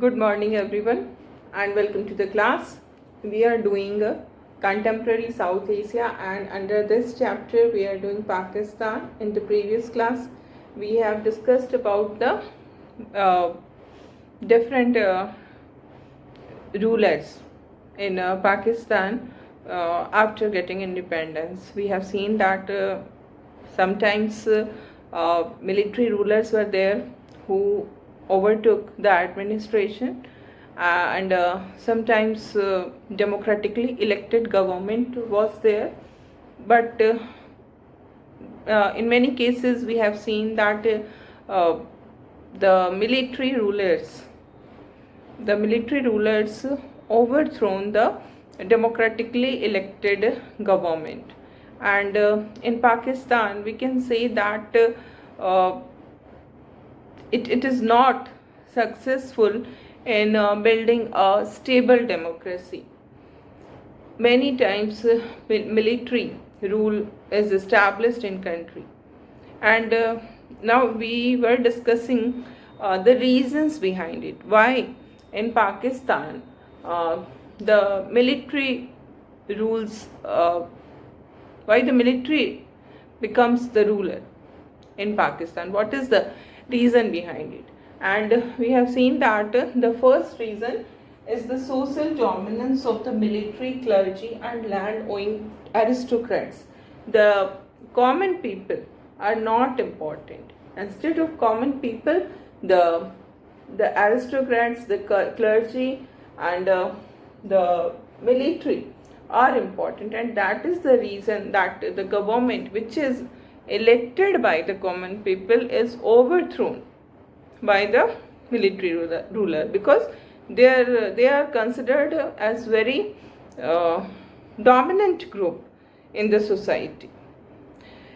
Good morning everyone and welcome to the class. We are doing contemporary South Asia, and under this chapter we are doing Pakistan. In the previous class we have discussed about the uh, different rulers in Pakistan after getting independence. We have seen that sometimes military rulers were there who overtook the administration, and sometimes democratically elected government was there, but in many cases we have seen that the military rulers overthrown the democratically elected government. And in Pakistan we can say that it is not successful in building a stable democracy. Many times military rule is established in country, and now we were discussing the reasons behind it, why in Pakistan the military rules, why the military becomes the ruler in Pakistan, what is the reason behind it. And we have seen that the first reason is the social dominance of the military, clergy and land owning aristocrats. The common people are not important. Instead of common people, the aristocrats, the clergy and the military are important, and that is the reason that the government which is elected by the common people is overthrown by the military ruler, because they are considered as very dominant group in the society.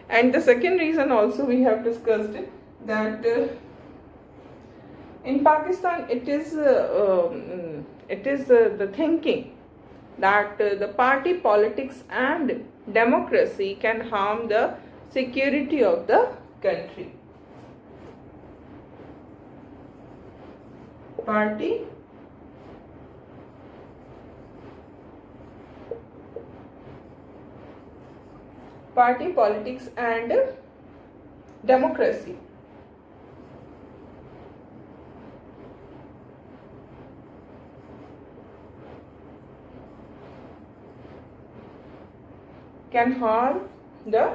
And the second reason also we have discussed that in Pakistan it is the thinking that the party politics and democracy can harm the security of the country. Party politics and democracy can harm the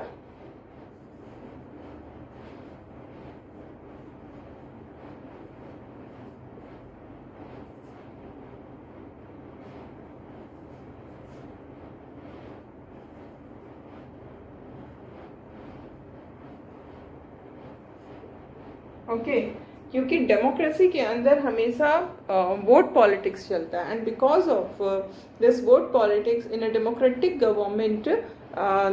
okay क्योंकि democracy के अंदर हमेशा vote politics चलता है, and because of this vote politics in a democratic government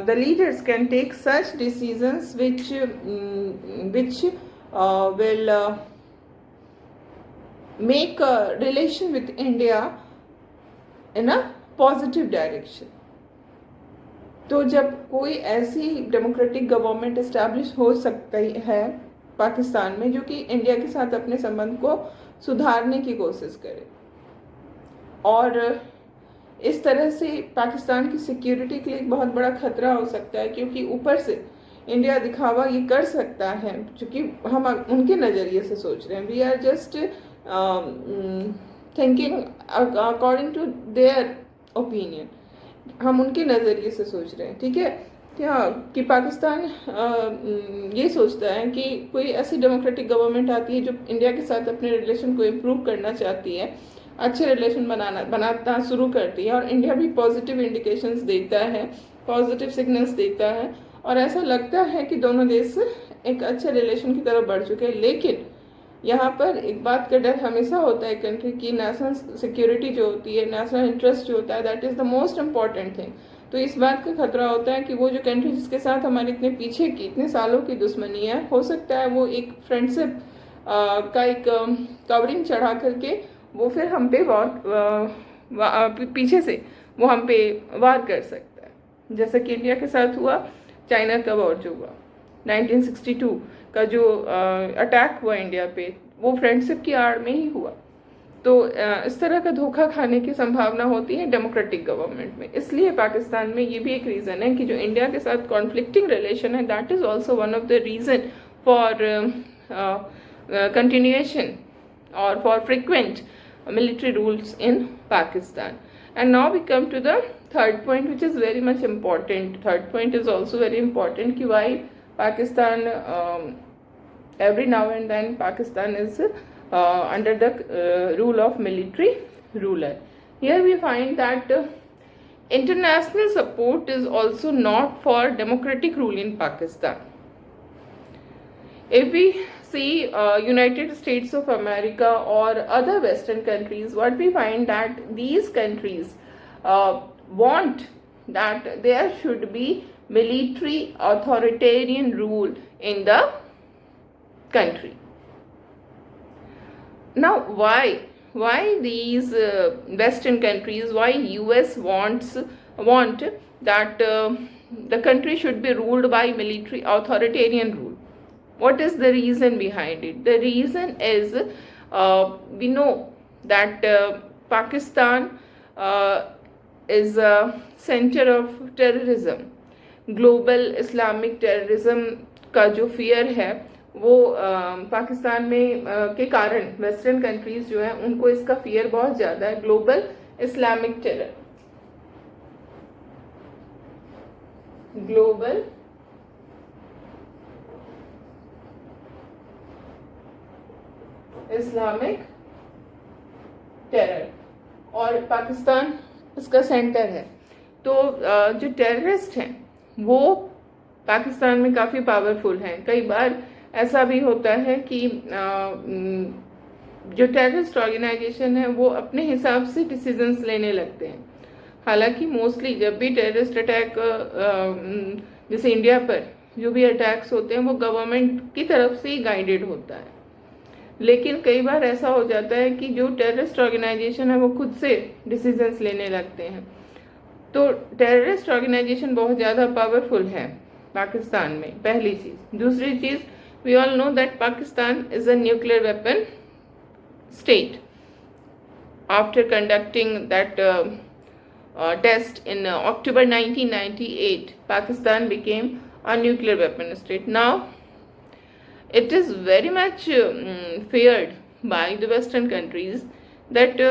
the leaders can take such decisions which will make a relation with India in a positive direction. तो जब कोई ऐसी डेमोक्रेटिक गवर्नमेंट एस्टैब्लिश हो सकती है पाकिस्तान में जो कि इंडिया के साथ अपने संबंध को सुधारने की कोशिश करे, और इस तरह से पाकिस्तान की सिक्योरिटी के लिए एक बहुत बड़ा खतरा हो सकता है, क्योंकि ऊपर से इंडिया दिखावा ये कर सकता है, क्योंकि हम उनके नज़रिए से सोच रहे हैं, we are just thinking according to their opinion, हम उनके नज़रिए से सोच रहे हैं, ठीक है क्या, कि पाकिस्तान ये सोचता है कि कोई ऐसी डेमोक्रेटिक गवर्नमेंट आती है जो इंडिया के साथ अपने रिलेशन को इम्प्रूव करना चाहती है, अच्छे रिलेशन बनाना शुरू करती है, और इंडिया भी पॉजिटिव इंडिकेशंस देता है, पॉजिटिव सिग्नल्स देता है, और ऐसा लगता है कि दोनों देश एक अच्छे रिलेशन की तरफ बढ़ चुके हैं। लेकिन यहाँ पर एक बात का डर हमेशा होता है कंट्री की, नेशनल सिक्योरिटी जो होती है, नेशनल इंटरेस्ट जो होता है, that is the most important thing. तो इस बात का खतरा होता है कि वो जो कंट्री जिसके साथ हमारे इतने पीछे की इतने सालों की दुश्मनी है, हो सकता है वो एक फ्रेंडशिप का एक कवरिंग चढ़ा करके वो फिर हम पे पीछे से वो हम पे वार कर सकता है, जैसा कि इंडिया के साथ हुआ चाइना का वॉर जो हुआ 1962 का जो अटैक हुआ इंडिया पे, वो फ्रेंडशिप की आड़ में ही हुआ। तो इस तरह का धोखा खाने की संभावना होती है डेमोक्रेटिक गवर्नमेंट में। इसलिए पाकिस्तान में ये भी एक रीज़न है कि जो इंडिया के साथ कॉन्फ्लिक्टिंग रिलेशन है, that is also one of the reason for continuation or for frequent military rules in Pakistan. And now we come to the third point, which is very much important. Third point is also very important कि why Pakistan every now and then Pakistan is under the rule of military ruler. Here we find that international support is also not for democratic rule in Pakistan. If we see United States of America or other Western countries, what we find that these countries want that there should be military authoritarian rule in the country. Now, why these Western countries, why US want that the country should be ruled by military authoritarian rule? What is the reason behind it? The reason is we know that Pakistan is a center of terrorism. Global Islamic terrorism का जो fear है वो पाकिस्तान में के कारण western countries जो है उनको इसका fear बहुत ज़्यादा है. Global Islamic terror, global Islamic terror, और पाकिस्तान इसका सेंटर है. तो जो टेररिस्ट हैं वो पाकिस्तान में काफ़ी पावरफुल हैं. कई बार ऐसा भी होता है कि जो टेररिस्ट ऑर्गेनाइजेशन है वो अपने हिसाब से डिसीजंस लेने लगते हैं. हालांकि मोस्टली जब भी टेररिस्ट अटैक जैसे इंडिया पर जो भी अटैक्स होते हैं वो गवर्नमेंट की तरफ से ही गाइडेड होता है. लेकिन कई बार ऐसा हो जाता है कि जो टेररिस्ट ऑर्गेनाइजेशन है वो खुद से डिसीजंस लेने लगते हैं. तो टेररिस्ट ऑर्गेनाइजेशन बहुत ज़्यादा पावरफुल है पाकिस्तान में, पहली चीज़. दूसरी चीज़, we all know that Pakistan is a nuclear weapon state. After conducting that test in October 1998, Pakistan became a nuclear weapon state. Now, it is very much feared by the Western countries that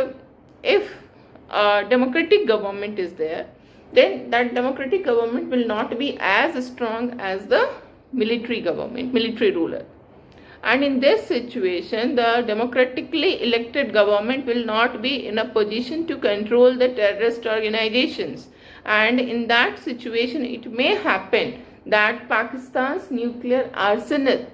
if a democratic government is there, then that democratic government will not be as strong as the military government, military ruler. And in this situation, the democratically elected government will not be in a position to control the terrorist organizations. And in that situation, it may happen that Pakistan's nuclear arsenal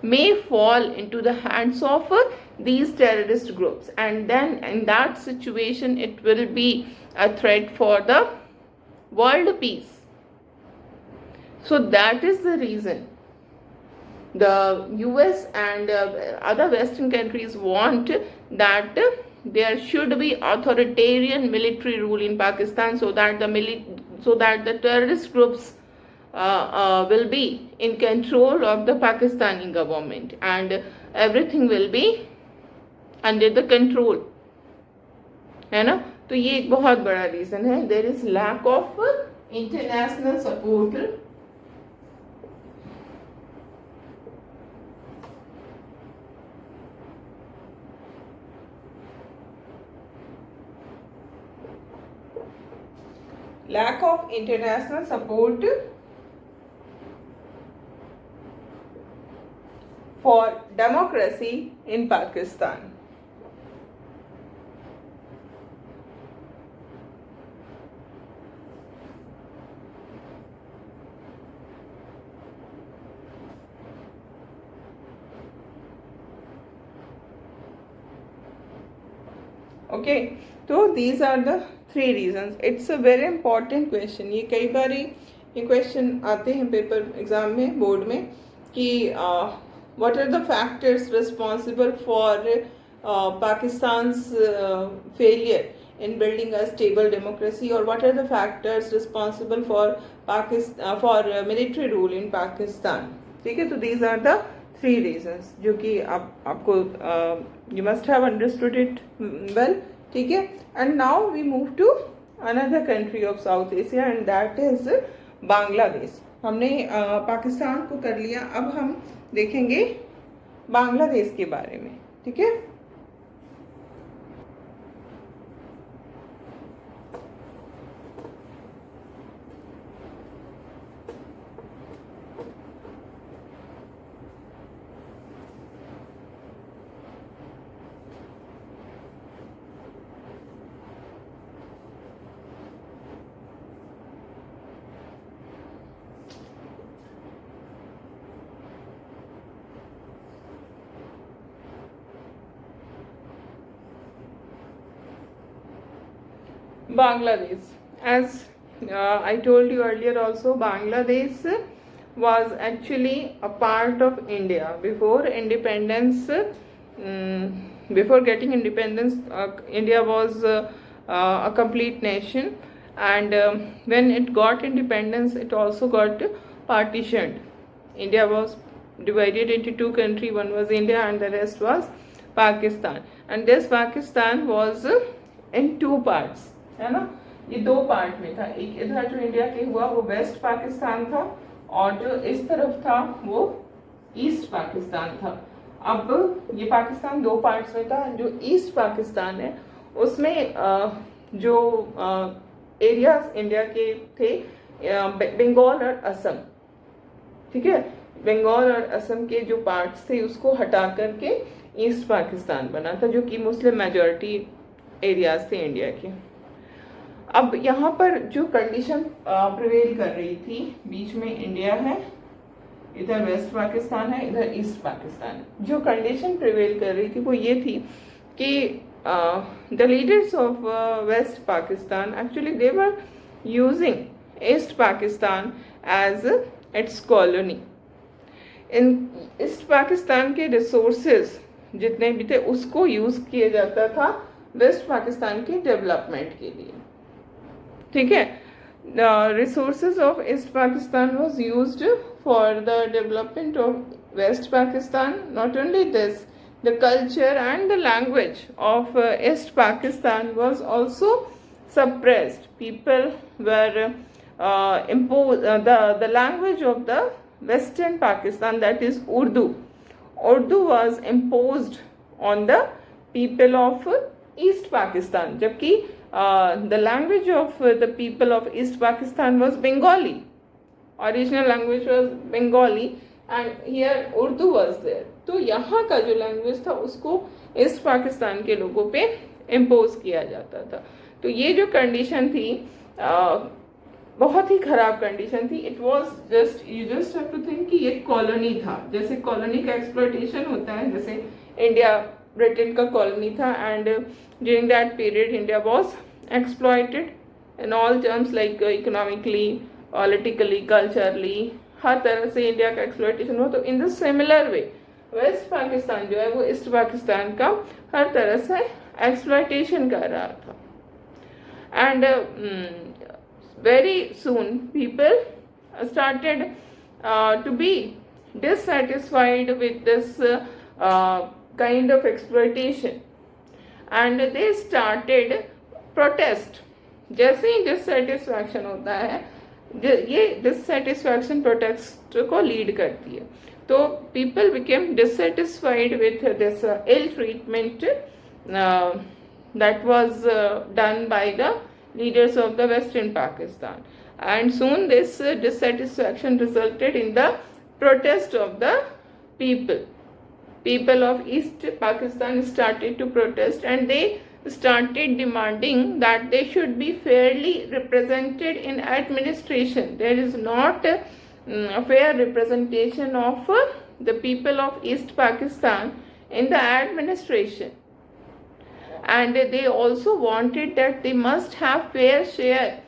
may fall into the hands of these terrorist groups. And then in that situation, it will be a threat for the world peace. So that is the reason the US and other Western countries want that there should be authoritarian military rule in Pakistan, so that the terrorist groups will be in control of the Pakistani government and everything will be under the control, है ना. तो ये एक बहुत बड़ा reason है. There is lack of international support for democracy in Pakistan. Okay, so these are the 3 reasons. It's a very important question. ये कई बार ये क्वेश्चन आते हैं पेपर एग्जाम में, बोर्ड में, कि what are the factors responsible for Pakistan's failure in building a stable democracy, or what are the factors responsible for military rule in Pakistan. ठीक है, तो these are the 3 reasons जो कि आपको You must have understood it well. ठीक है. And now we move to another country of South Asia, and that is Bangladesh. हमने पाकिस्तान को कर लिया. अब हम देखेंगे बांग्लादेश के बारे में. ठीक है. Bangladesh. As I told you earlier also, Bangladesh was actually a part of India. Before independence, before getting independence, India was a complete nation, and when it got independence, it also got partitioned. India was divided into two countries. One was India and the rest was Pakistan. And this Pakistan was in two parts. है ना. ये दो part में था. एक इधर जो India के हुआ वो वेस्ट पाकिस्तान था, और जो इस तरफ था वो ईस्ट पाकिस्तान था. अब ये पाकिस्तान दो पार्ट्स में था. जो ईस्ट पाकिस्तान है उसमें जो एरियाज इंडिया के थे, बंगाल और असम. ठीक है. बंगाल और असम के जो पार्ट्स थे उसको हटा करके ईस्ट पाकिस्तान बना था, जो कि मुस्लिम मेजॉरिटी एरियाज थे इंडिया के. अब यहाँ पर जो कंडीशन प्रिवेल कर रही थी, बीच में इंडिया है, इधर वेस्ट पाकिस्तान है, इधर ईस्ट पाकिस्तान है. जो कंडीशन प्रिवेल कर रही थी वो ये थी कि the leaders of West Pakistan actually they were using East Pakistan as its colony. In East Pakistan के रिसोर्सेज जितने भी थे उसको यूज किया जाता था वेस्ट पाकिस्तान के डेवलपमेंट के लिए. ठीक है. The resources of East Pakistan was used for the development of West Pakistan. Not only this, the culture and the language of East Pakistan was also suppressed. People were imposed the language of the Western Pakistan, that is Urdu. Urdu was imposed on the people of East Pakistan, जबकि the language of the people of East Pakistan was Bengali. Original language was Bengali and here Urdu was there. तो यहाँ का जो language था उसको east Pakistan के लोगों पे इम्पोज किया जाता था. तो ये जो कंडीशन थी बहुत ही खराब कंडीशन थी. It was just, you just have to think कि ये कॉलोनी था. जैसे कॉलोनी का एक्सप्लॉयटेशन होता है, जैसे इंडिया ब्रिटेन का कॉलोनी था, and during that period India was exploited in all terms, like economically, politically, culturally, हर तरह से इंडिया का एक्सप्लॉयटेशन हो. तो in the similar way west Pakistan जो है वो ईस्ट पाकिस्तान का हर तरह से एक्सप्लॉयटेशन कर रहा था. And very soon people started to be dissatisfied with this kind of exploitation, and they started protest. जैसे ही dissatisfaction होता है, ये dissatisfaction protest को lead करती है. तो people became dissatisfied with this ill treatment that was done by the leaders of the Western Pakistan, and soon this dissatisfaction resulted in the protest of the people. People of East Pakistan started to protest, and they started demanding that they should be fairly represented in administration. There is not a fair representation of the people of East Pakistan in the administration. And they also wanted that they must have fair share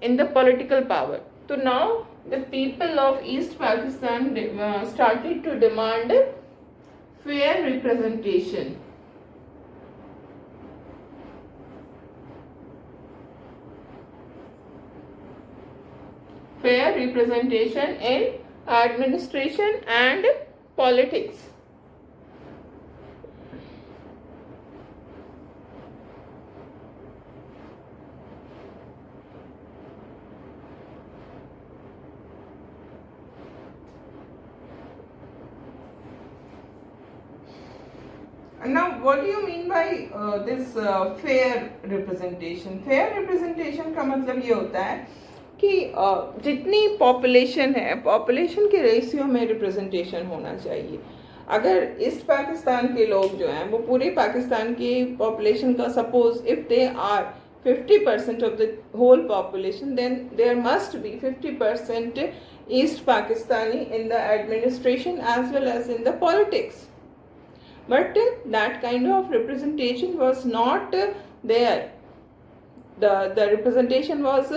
in the political power. So now the people of East Pakistan started to demand fair representation. Fair representation in administration and politics. Now, what do you mean by this fair representation? Fair representation का मतलब ये होता है कि जितनी population है, population के ratio में रिप्रेजेंटेशन होना चाहिए. अगर ईस्ट पाकिस्तान के लोग जो हैं वो पूरे पाकिस्तान की पॉपुलेशन का, suppose if they are 50% of the whole population, then there must be 50% East Pakistani in the administration as well as in the politics. But that kind of representation was not there. The representation was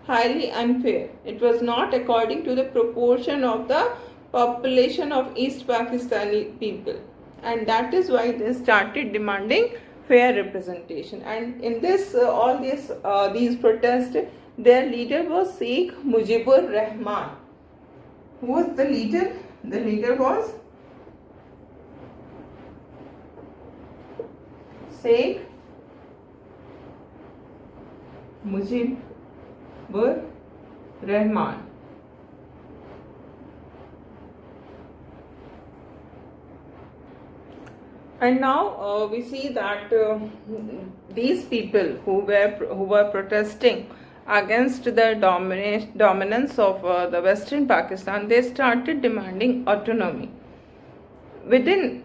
highly unfair. It was not according to the proportion of the population of East Pakistani people, and that is why they started demanding fair representation. And in this all these protests, their leader was Sheikh Mujibur Rahman. Who was the leader? The leader was Sheikh Mujibur Rahman. And now we see that these people who were protesting against the dominance of the Western Pakistan, they started demanding autonomy within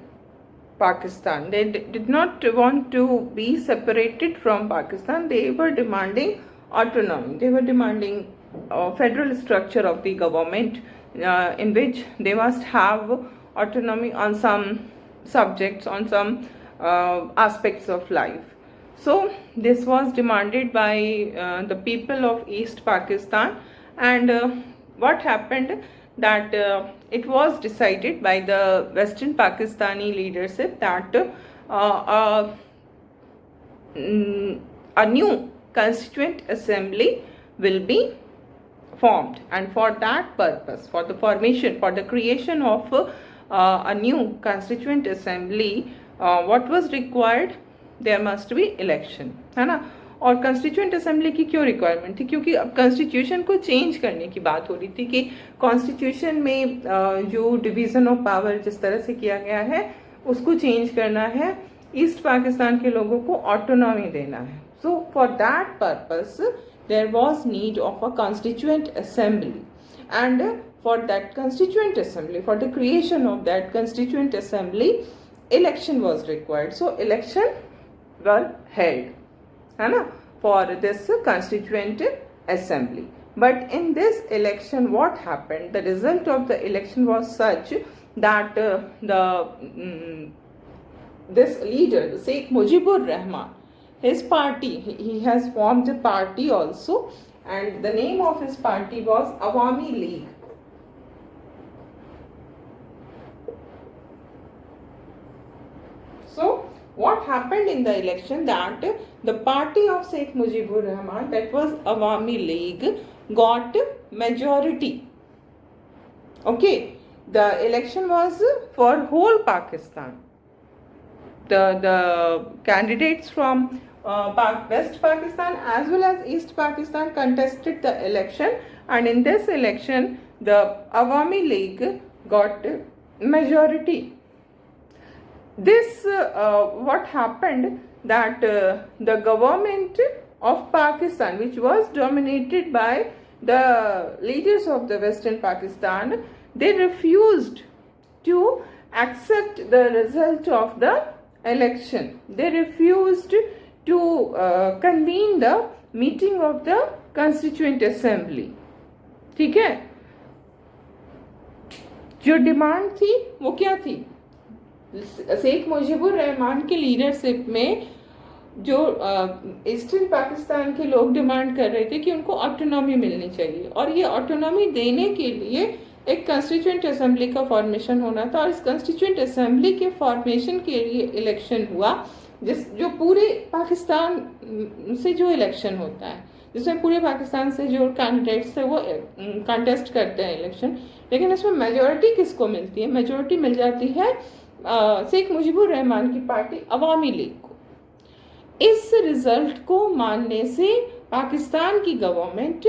Pakistan. They did not want to be separated from Pakistan. They were demanding autonomy. They were demanding federal structure of the government in which they must have autonomy on some subjects, on some aspects of life. So this was demanded by the people of East Pakistan, and what happened that it was decided by the Western Pakistani leadership that a new constituent assembly will be formed, and for that purpose, for the creation of a new constituent assembly, what was required? There must be election, है ना. और constituent assembly की क्यों requirement थी? क्योंकि अब constitution को change करने की बात हो रही थी कि कॉन्स्टिट्यूशन में जो डिवीज़न ऑफ पावर जिस तरह से किया गया है उसको चेंज करना है, ईस्ट पाकिस्तान के लोगों को ऑटोनॉमी देना है. So for that purpose there was need of a constituent assembly, and for that constituent assembly, for the creation of that constituent assembly, election was required. So election were held, है ना, for this constituent assembly. But in this election, what happened? The result of the election was such that this leader, Sheikh Mujibur Rahman, his party, he has formed a party also, and the name of his party was Awami League. So what happened in the election, that the party of Sheikh Mujibur Rahman, that was Awami League, got majority. Okay, the election was for whole Pakistan. The candidates from West Pakistan as well as East Pakistan contested the election, and in this election the Awami League got majority. This what happened, that the government of Pakistan, which was dominated by the leaders of the Western Pakistan, they refused to accept the result of the election. They refused to convene the meeting of the constituent assembly. ठीक है, जो demand थी वो क्या थी? शेख मुजीबुर रहमान के leadership में जो ईस्टर्न पाकिस्तान के लोग डिमांड कर रहे थे कि उनको ऑटोनॉमी मिलनी चाहिए, और ये ऑटोनॉमी देने के लिए एक कॉन्स्टिट्यूएंट असेंबली का फॉर्मेशन होना था, और इस कॉन्स्टिट्यूएंट असेंबली के फॉर्मेशन के लिए इलेक्शन हुआ, जो पूरे पाकिस्तान से जो इलेक्शन होता है, जिसमें पूरे पाकिस्तान से जो कैंडिडेट्स थे वो कंटेस्ट करते हैं इलेक्शन, लेकिन इसमें मेजोरिटी किसको मिलती है? मेजोरिटी मिल जाती है शेख मुजीबुर रहमान की पार्टी अवामी लीग को. इस रिजल्ट को मानने से पाकिस्तान की गवर्नमेंट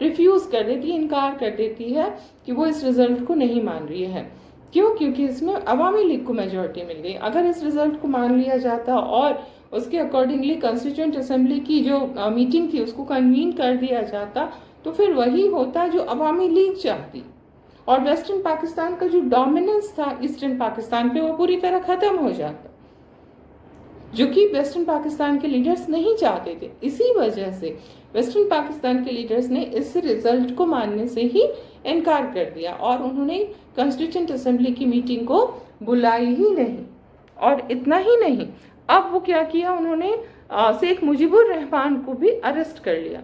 रिफ्यूज कर देती है, इनकार कर देती है कि वो इस रिजल्ट को नहीं मान रही है. क्यों? क्योंकि इसमें अवामी लीग को मेजॉरिटी मिल गई। अगर इस रिजल्ट को मान लिया जाता और उसके अकॉर्डिंगली कॉन्स्टिट्यूएंट असेंबली की जो मीटिंग थी उसको कन्वीन कर दिया जाता, तो फिर वही होता जो अवामी लीग चाहती, और वेस्टर्न पाकिस्तान का जो डोमिनेंस था ईस्टर्न पाकिस्तान पे वो पूरी तरह खत्म हो जाता, जो कि वेस्टर्न पाकिस्तान के लीडर्स नहीं चाहते थे। इसी वजह से वेस्टर्न पाकिस्तान के लीडर्स ने इस रिजल्ट को मानने से ही इनकार कर दिया और उन्होंने कॉन्स्टिट्यूएंट असेंबली की मीटिंग को बुलाई ही नहीं। और इतना ही नहीं, अब वो क्या किया, उन्होंने शेख मुजीबुर रहमान को भी अरेस्ट कर लिया।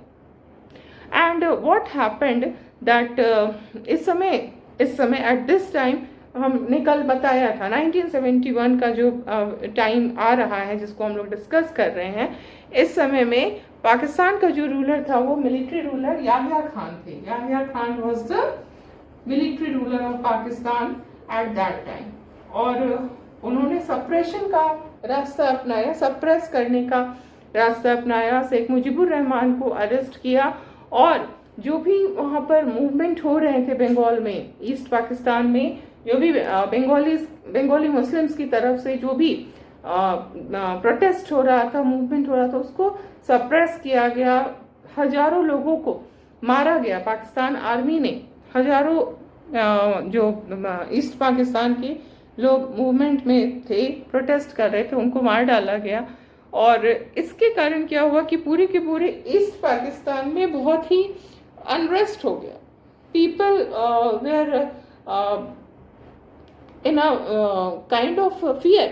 एंड व्हाट हैपेंड दैट इस समय एट दिस टाइम, हमने कल बताया था 1971 का जो टाइम आ रहा है जिसको हम लोग डिस्कस कर रहे हैं, इस समय में पाकिस्तान का जो रूलर था वो मिलिट्री रूलर याहिया खान थे। Yahya Khan was the military ruler of Pakistan at that time, और उन्होंने सप्रेशन का रास्ता अपनाया, सप्रेस करने का रास्ता अपनाया, शेख मुजीबुर रहमान को अरेस्ट किया, और जो भी वहाँ पर मूवमेंट हो रहे थे बंगाल में, ईस्ट पाकिस्तान में जो भी बंगाली मुस्लिम्स की तरफ से जो भी प्रोटेस्ट हो रहा था, मूवमेंट हो रहा था, उसको सप्रेस किया गया। हजारों लोगों को मारा गया। पाकिस्तान आर्मी ने हजारों जो ईस्ट पाकिस्तान के लोग मूवमेंट में थे, प्रोटेस्ट कर रहे थे, उनको मार डाला गया। और इसके कारण क्या हुआ कि पूरे के पूरे ईस्ट पाकिस्तान में बहुत ही अनरेस्ट हो गया। People were in a kind of fear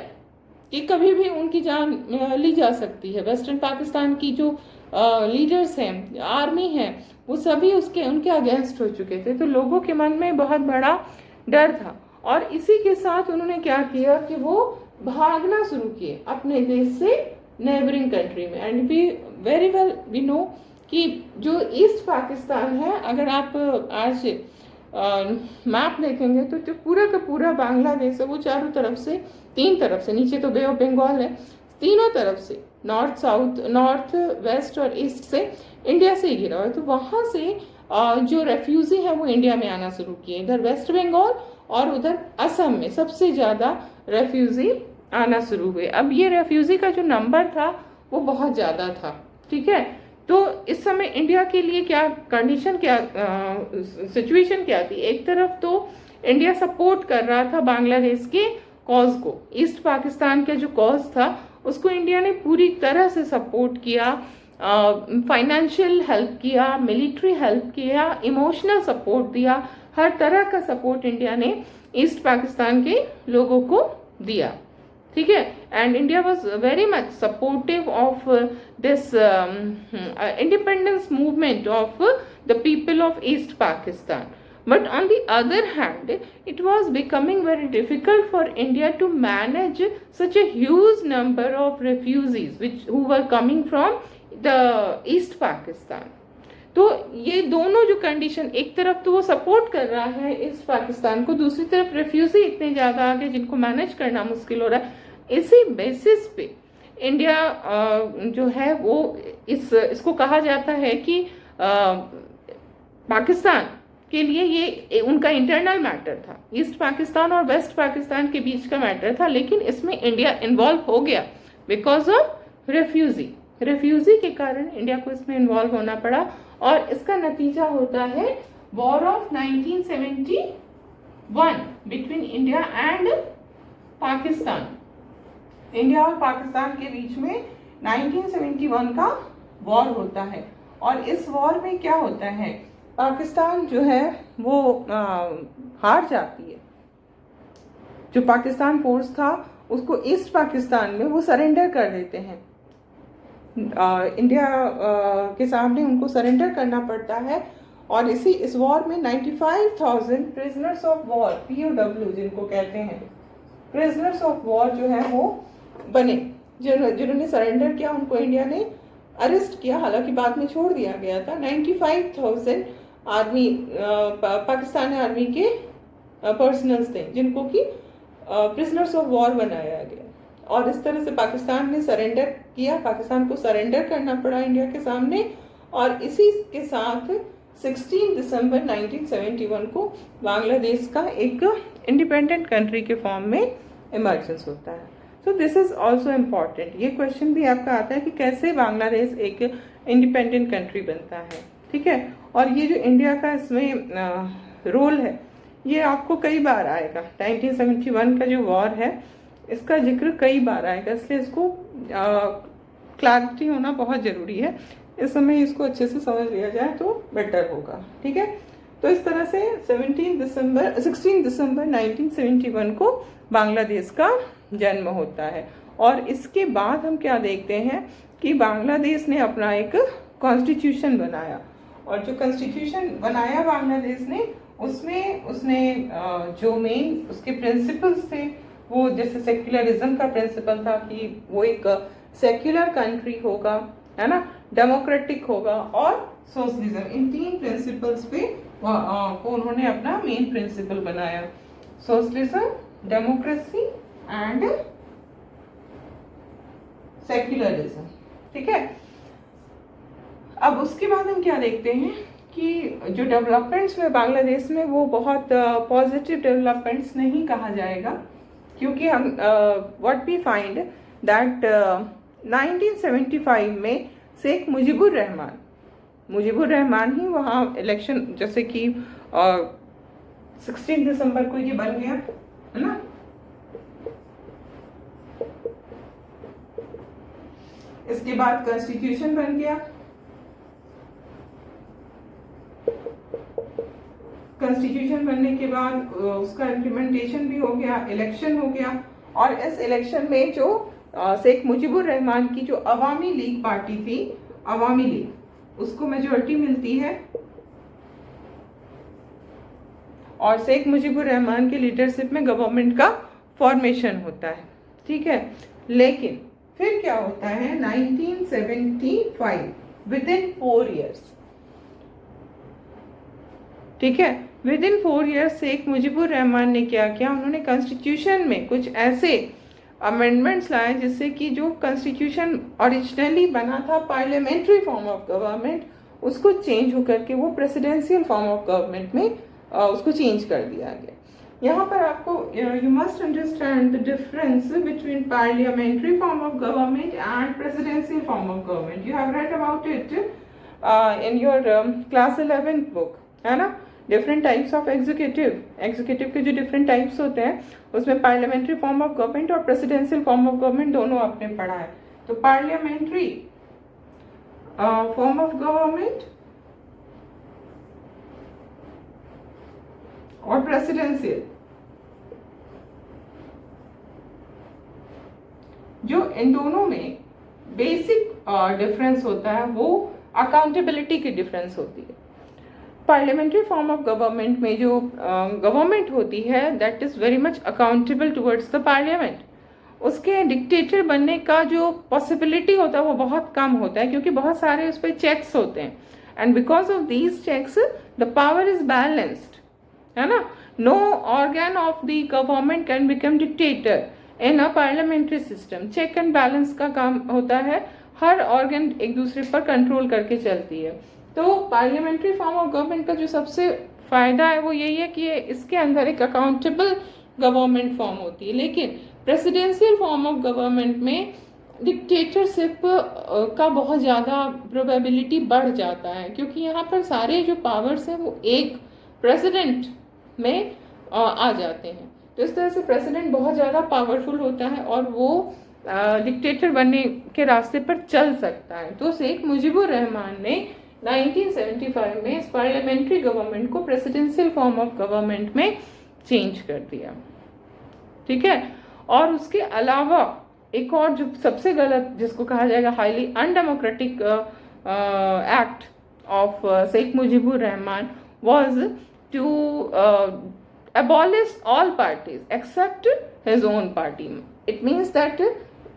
कि कभी भी उनकी जान ली जा सकती है। वेस्टर्न पाकिस्तान की जो लीडर्स हैं, आर्मी है, वो सभी उनके अगेंस्ट हो चुके थे, तो लोगों के मन में बहुत बड़ा डर था। और इसी के साथ उन्होंने क्या किया कि वो भागना शुरू किए अपने देश से नेबरिंग कंट्री में। And we very well we know कि जो ईस्ट पाकिस्तान है, अगर आप आज मैप देखेंगे तो जो पूरा का पूरा बांग्लादेश है वो चारों तरफ से, तीन तरफ से, नीचे तो बे ऑफ बंगाल है, तीनों तरफ से, नॉर्थ साउथ, नॉर्थ वेस्ट और ईस्ट से इंडिया से ही घिरा हुआ है। तो वहाँ से जो रेफ्यूजी है वो इंडिया में आना शुरू किए। इधर वेस्ट बंगाल और उधर असम में सबसे ज़्यादा रेफ्यूजी आना शुरू हुए। अब ये रेफ्यूजी का जो नंबर था वो बहुत ज़्यादा था, ठीक है। तो इस समय इंडिया के लिए क्या कंडीशन, क्या सिचुएशन क्या थी? एक तरफ तो इंडिया सपोर्ट कर रहा था बांग्लादेश के कॉज को, ईस्ट पाकिस्तान का जो कॉज था उसको इंडिया ने पूरी तरह से सपोर्ट किया, फाइनेंशियल हेल्प किया, मिलिट्री हेल्प किया, इमोशनल सपोर्ट दिया, हर तरह का सपोर्ट इंडिया ने ईस्ट पाकिस्तान के लोगों को दिया, ठीक है। And India was very much supportive of this independence movement of the people of east Pakistan. But on the other hand, it was becoming very difficult for India to manage such a huge number of refugees who were coming from the East Pakistan. तो ये दोनों जो condition, एक तरफ तो वो support कर रहा है ईस्ट पाकिस्तान को, दूसरी तरफ रेफ्यूजी इतने ज़्यादा आ गए जिनको मैनेज करना मुश्किल हो रहा है। इसी बेसिस पे इंडिया जो है वो इसको कहा जाता है कि पाकिस्तान के लिए ये उनका इंटरनल मैटर था, ईस्ट पाकिस्तान और वेस्ट पाकिस्तान के बीच का मैटर था, लेकिन इसमें इंडिया इन्वॉल्व हो गया बिकॉज ऑफ रेफ्यूजी के कारण इंडिया को इसमें इन्वॉल्व होना पड़ा। और इसका नतीजा होता है war of 1971 between India and Pakistan. India और पाकिस्तान के बीच में 1971 का वॉर होता है, और इस वॉर में क्या होता है, पाकिस्तान जो है वो हार जाती है। जो पाकिस्तान फोर्स था उसको ईस्ट पाकिस्तान में वो सरेंडर कर देते हैं। इंडिया के सामने उनको सरेंडर करना पड़ता है, और इस वॉर में 95,000 प्रिजनर्स ऑफ वॉर, POW जिनको कहते हैं, प्रिजनर्स ऑफ वॉर जो है वो बने। जिन्होंने सरेंडर किया उनको इंडिया ने अरेस्ट किया, हालांकि बाद में छोड़ दिया गया था। 95,000 आर्मी, पाकिस्तानी आर्मी के पर्सनल्स थे जिनको कि प्रिजनर्स ऑफ वॉर बनाया गया। और इस तरह से पाकिस्तान ने सरेंडर किया, पाकिस्तान को सरेंडर करना पड़ा इंडिया के सामने, और इसी के साथ 16 दिसंबर 1971 को बांग्लादेश का एक इंडिपेंडेंट कंट्री के फॉर्म में इमर्जेंस होता है. So this is also important. ये क्वेश्चन भी आपका आता है कि कैसे बांग्लादेश एक इंडिपेंडेंट कंट्री बनता है. ठीक है. और ये जो इंडिया का इसमें रोल है ये आपको कई बार आएगा. 1971 का जो वॉर है इसका जिक्र कई बार आएगा, इसलिए इसको क्लैरिटी होना बहुत ज़रूरी है. इस समय इसको अच्छे से समझ लिया जाए तो बेटर होगा. ठीक है. तो इस तरह से 16 दिसंबर 1971 को बांग्लादेश का जन्म होता है. और इसके बाद हम क्या देखते हैं कि बांग्लादेश ने अपना एक कॉन्स्टिट्यूशन बनाया. और जो कॉन्स्टिट्यूशन बनाया बांग्लादेश ने उसमें उसने जो मेन उसके प्रिंसिपल्स थे वो जैसे सेक्युलरिज्म का प्रिंसिपल था कि वो एक सेक्युलर कंट्री होगा, है ना, डेमोक्रेटिक होगा और सोशलिज्म. इन तीन प्रिंसिपल्स पे को उन्होंने अपना मेन प्रिंसिपल बनाया. Socialism, democracy and secularism. ठीक है. अब उसके बाद हम क्या देखते हैं कि जो डेवलपमेंट्स हुए बांग्लादेश में वो बहुत पॉजिटिव डेवलपमेंट्स नहीं कहा जाएगा, क्योंकि हम व्हाट वी फाइंड दैट 1975 में शेख मुजीबुर रहमान ही वहाँ इलेक्शन, जैसे कि 16 दिसंबर को ये बन गया, है ना. इसके बाद कॉन्स्टिट्यूशन बन गया. कॉन्स्टिट्यूशन बनने के बाद उसका इम्प्लीमेंटेशन भी हो गया, इलेक्शन हो गया. और इस इलेक्शन में जो शेख मुजीबुर रहमान की जो अवामी लीग पार्टी थी, अवामी लीग, उसको मेजोरिटी मिलती है और शेख मुजीबुर रहमान की लीडरशिप में गवर्नमेंट का फॉर्मेशन होता है. ठीक है. लेकिन फिर क्या होता है 1975 विद इन 4 ईयर्स. ठीक है. Within 4 years Sheikh Mujibur Rahman ने क्या किया, उन्होंने कॉन्स्टिट्यूशन में कुछ ऐसे अमेंडमेंट्स लाए जिससे कि जो कॉन्स्टिट्यूशन ओरिजिनली बना था पार्लियामेंट्री फॉर्म ऑफ गवर्नमेंट, उसको चेंज होकर के वो प्रेसिडेंशियल फॉर्म ऑफ गवर्नमेंट में उसको चेंज कर दिया गया. यहाँ पर आपको you must understand the difference between parliamentary form of government and presidential form of government. You have read about it in your class 11th book, है ना. डिफरेंट टाइप्स ऑफ एग्जीक्यूटिव के जो डिफरेंट टाइप्स होते हैं उसमें parliamentary form of government और presidential form of government दोनों आपने पढ़ा है. तो पार्लियामेंट्री फॉर्म ऑफ गवर्नमेंट और प्रेसिडेंशियल, जो इन दोनों में बेसिक डिफरेंस होता है वो अकाउंटेबिलिटी की डिफरेंस होती है. पार्लियामेंट्री फॉर्म ऑफ गवर्नमेंट में जो गवर्नमेंट होती है that is very much accountable towards the parliament. उसके डिक्टेटर बनने का जो पॉसिबिलिटी होता है वो बहुत कम होता है, क्योंकि बहुत सारे उस पर चेक्स होते हैं. And because of these checks the power is balanced, है ना. No organ of the government can become dictator in a parliamentary system. Check and balance का काम होता है, हर ऑर्गन एक दूसरे पर कंट्रोल करके चलती है. तो पार्लियामेंट्री फॉर्म ऑफ गवर्नमेंट का जो सबसे फायदा है वो यही है कि इसके अंदर एक अकाउंटेबल गवर्नमेंट फॉर्म होती है. लेकिन प्रेसिडेंशियल फॉर्म ऑफ गवर्नमेंट में डिक्टेटरशिप का बहुत ज़्यादा प्रोबेबिलिटी बढ़ जाता है, क्योंकि यहाँ पर सारे जो पावर्स हैं वो एक प्रेसिडेंट में आ जाते हैं. तो इस तरह से प्रेसिडेंट बहुत ज़्यादा पावरफुल होता है और वो डिक्टेटर बनने के रास्ते पर चल सकता है. तो शेख मुजीबुर रहमान ने 1975 में इस पार्लियामेंट्री गवर्नमेंट को प्रेसिडेंशियल फॉर्म ऑफ गवर्नमेंट में चेंज कर दिया. ठीक है. और उसके अलावा एक और जो सबसे गलत, जिसको कहा जाएगा highly undemocratic act of Sheikh Mujibur Rahman was to abolish all parties except his own party. It means that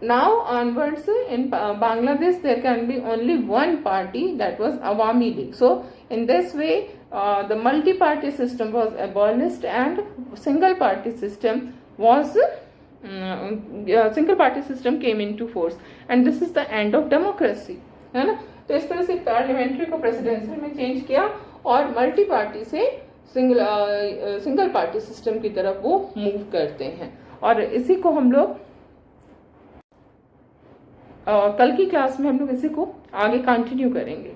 now onwards in Bangladesh there can be only one party, that was Awami League. So in this way the multi-party system was abolished and single party system came into force, and this is the end of democracy, है ना. तो इस तरह से parliamentary को presidential में change किया और मल्टी पार्टी से सिंगल पार्टी सिस्टम की तरफ वो मूव करते हैं। और इसी को हम लोग कल की क्लास में हम लोग इसी को आगे कंटिन्यू करेंगे।